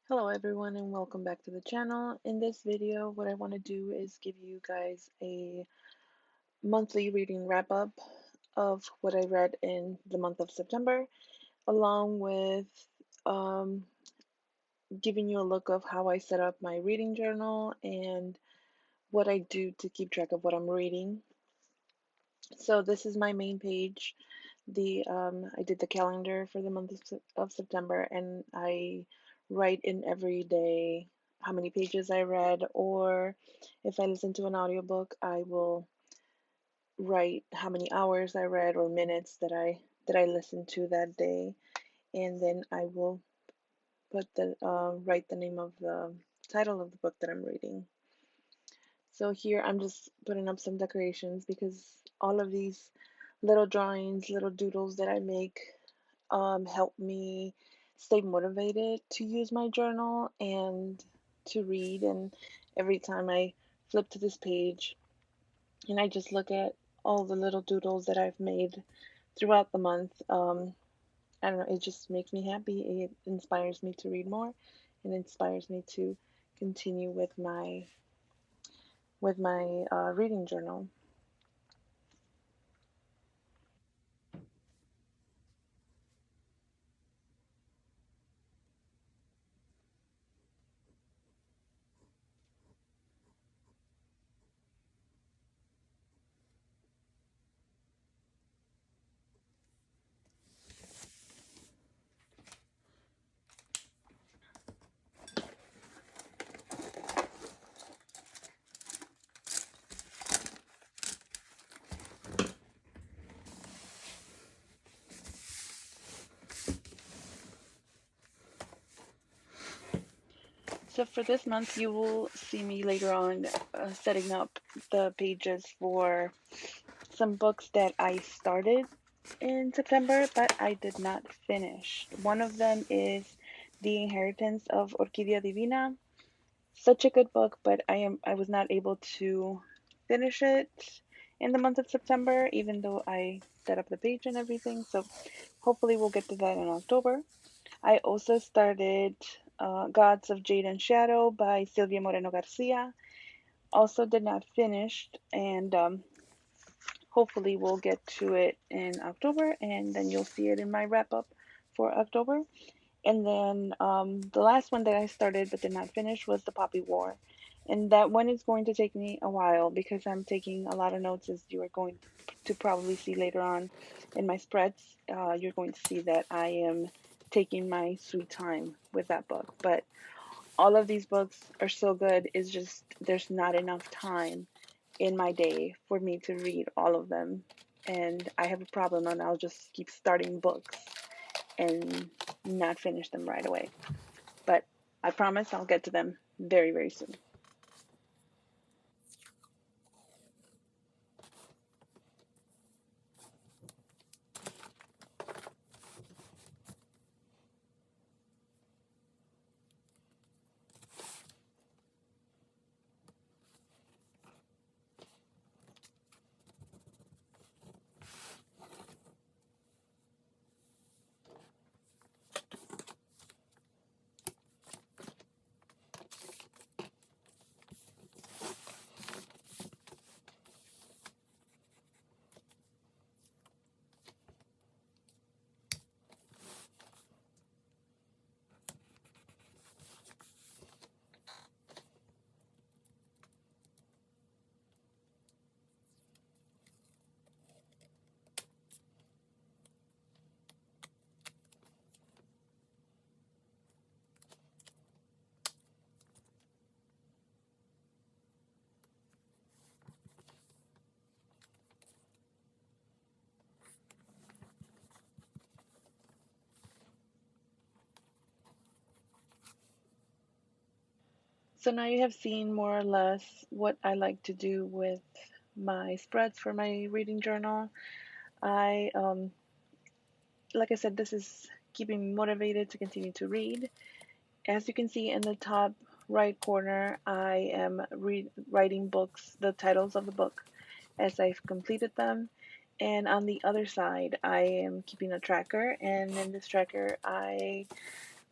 Hello everyone and welcome back to the channel. In this video, what I want to do is give you guys a monthly reading wrap up of what I read in the month of September, along with um, giving you a look of how I set up my reading journal and what I do to keep track of what I'm reading. So this is my main page. I did the calendar for the month of September, and I write in every day how many pages I read, or if I listen to an audiobook, I will write how many hours I read or minutes that I listened to that day, and then I will write the name of the title of the book that I'm reading. So here I'm just putting up some decorations because all of these little drawings, little doodles that I make help me stay motivated to use my journal and to read. And every time I flip to this page and I just look at all the little doodles that I've made throughout the month, I don't know, it just makes me happy. It inspires me to read more and inspires me to continue with my reading journal. So for this month, you will see me later on setting up the pages for some books that I started in September, but I did not finish. One of them is The Inheritance of Orgidia Divina. Such a good book, but I was not able to finish it in the month of September, even though I set up the page and everything. So hopefully we'll get to that in October. I also started Gods of Jade and Shadow by Silvia Moreno Garcia. Also did not finish, and hopefully we'll get to it in October, and then you'll see it in my wrap up for October. And then the last one that I started but did not finish was the Poppy War. And that one is going to take me a while because I'm taking a lot of notes, as you are going to probably see later on in my spreads. You're going to see that I am taking my sweet time with that book. But all of these books are so good, it's just there's not enough time in my day for me to read all of them. And I have a problem, and I'll just keep starting books and not finish them right away. But I promise I'll get to them very, very soon. So now you have seen more or less what I like to do with my spreads for my reading journal. I, like I said, this is keeping me motivated to continue to read. As you can see in the top right corner, I am writing books, the titles of the book, as I've completed them. And on the other side, I am keeping a tracker, and in this tracker, I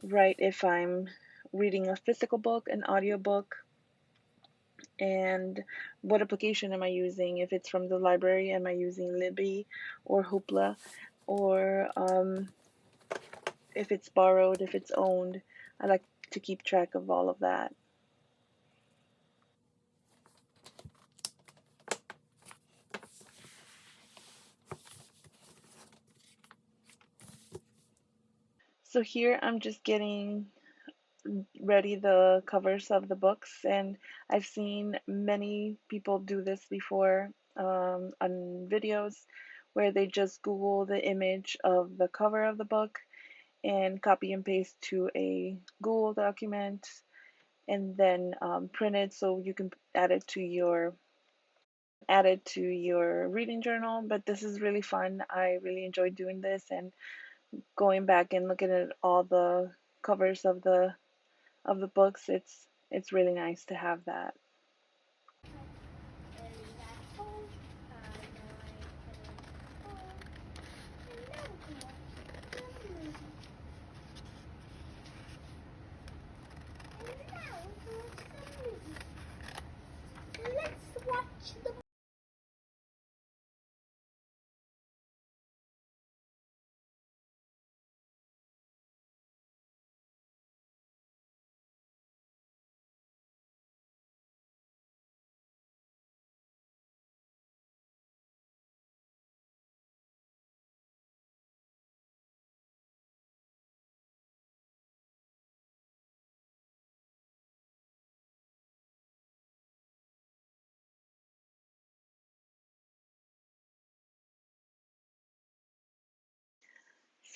write if I'm reading a physical book, an audiobook, and what application am I using? If it's from the library, am I using Libby or Hoopla? Or if it's borrowed, if it's owned. I like to keep track of all of that. So here I'm just getting ready the covers of the books, and I've seen many people do this before on videos where they just Google the image of the cover of the book and copy and paste to a Google document and then print it so you can add it to your reading journal. But this is really fun. I really enjoy doing this and going back and looking at all the covers of the books. It's really nice to have that. Let's watch the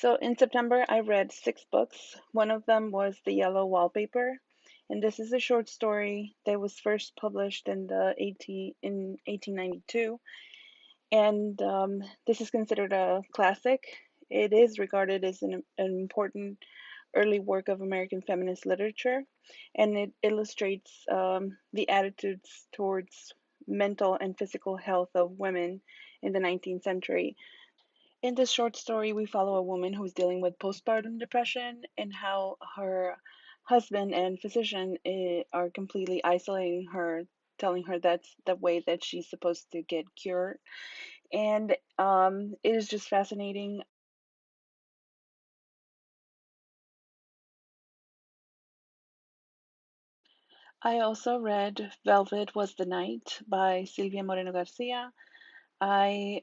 So in September, I read 6 books. One of them was The Yellow Wallpaper, and this is a short story that was first published in 1892, and this is considered a classic. It is regarded as an important early work of American feminist literature, and it illustrates the attitudes towards mental and physical health of women in the 19th century. In this short story, we follow a woman who's dealing with postpartum depression and how her husband and physician are completely isolating her, telling her that's the way that she's supposed to get cured. And it is just fascinating. I also read Velvet Was the Night by Silvia Moreno Garcia. I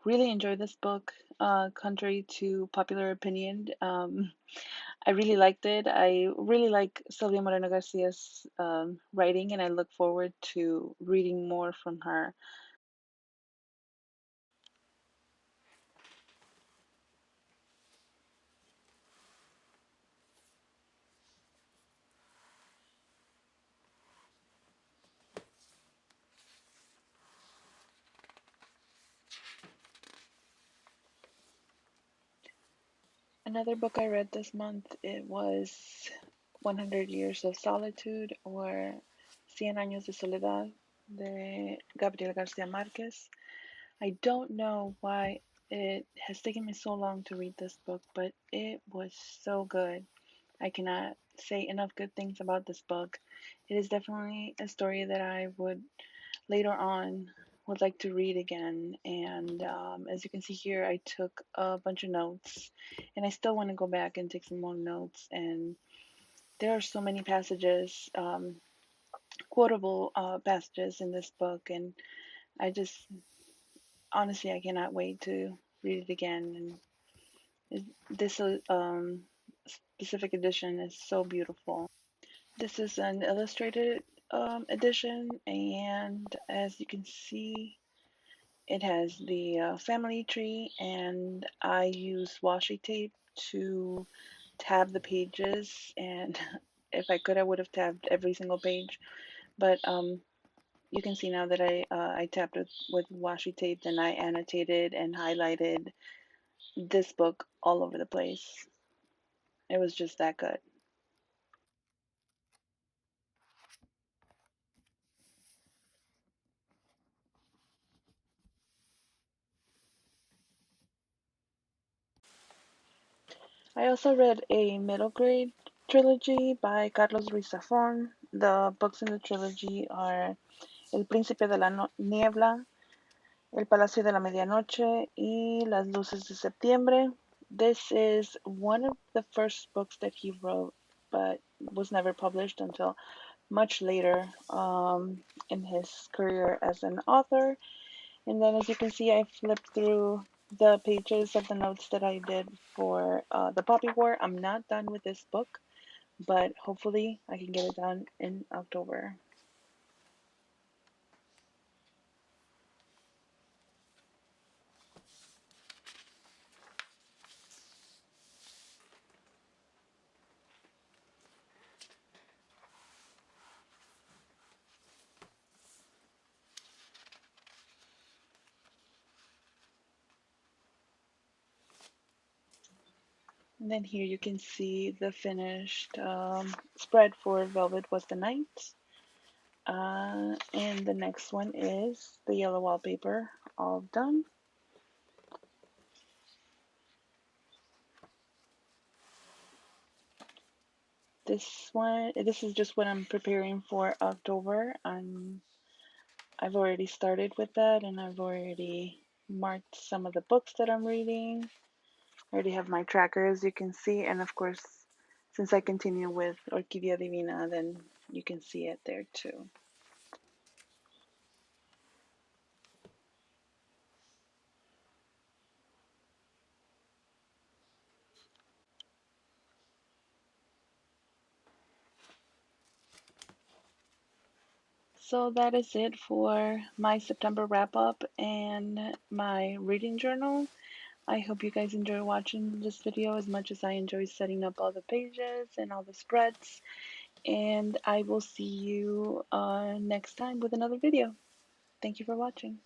really enjoyed this book, contrary to popular opinion. I really liked it. I really like Silvia Moreno Garcia's writing, and I look forward to reading more from her. Another book I read this month, it was 100 Years of Solitude, or Cien Años de Soledad de Gabriel Garcia Marquez. I don't know why it has taken me so long to read this book, but it was so good. I cannot say enough good things about this book. It is definitely a story that I would later on would like to read again. And as you can see here, I took a bunch of notes, and I still want to go back and take some more notes. And there are so many passages, quotable passages in this book, and I just honestly I cannot wait to read it again. And this specific edition is so beautiful. This is an illustrated edition, and as you can see, it has the family tree, and I use washi tape to tab the pages. And if I could, I would have tabbed every single page. But you can see now that I tabbed with washi tape, and I annotated and highlighted this book all over the place. It was just that good. I also read a middle grade trilogy by Carlos Ruiz Zafón. The books in the trilogy are El Príncipe de la Niebla, El Palacio de la Medianoche, y Las Luces de Septiembre. This is one of the first books that he wrote, but was never published until much later in his career as an author. And then, as you can see, I flipped through the pages of the notes that I did for the Poppy War. I'm not done with this book, but hopefully I can get it done in October. And then here you can see the finished spread for Velvet Was the Night. And the next one is the yellow wallpaper, all done. This is just what I'm preparing for October. I've already started with that, and I've already marked some of the books that I'm reading. I already have my tracker, as you can see, and of course, since I continue with Orgidia Divina, then you can see it there too. So that is it for my September wrap up and my reading journal. I hope you guys enjoy watching this video as much as I enjoy setting up all the pages and all the spreads. And I will see you next time with another video. Thank you for watching.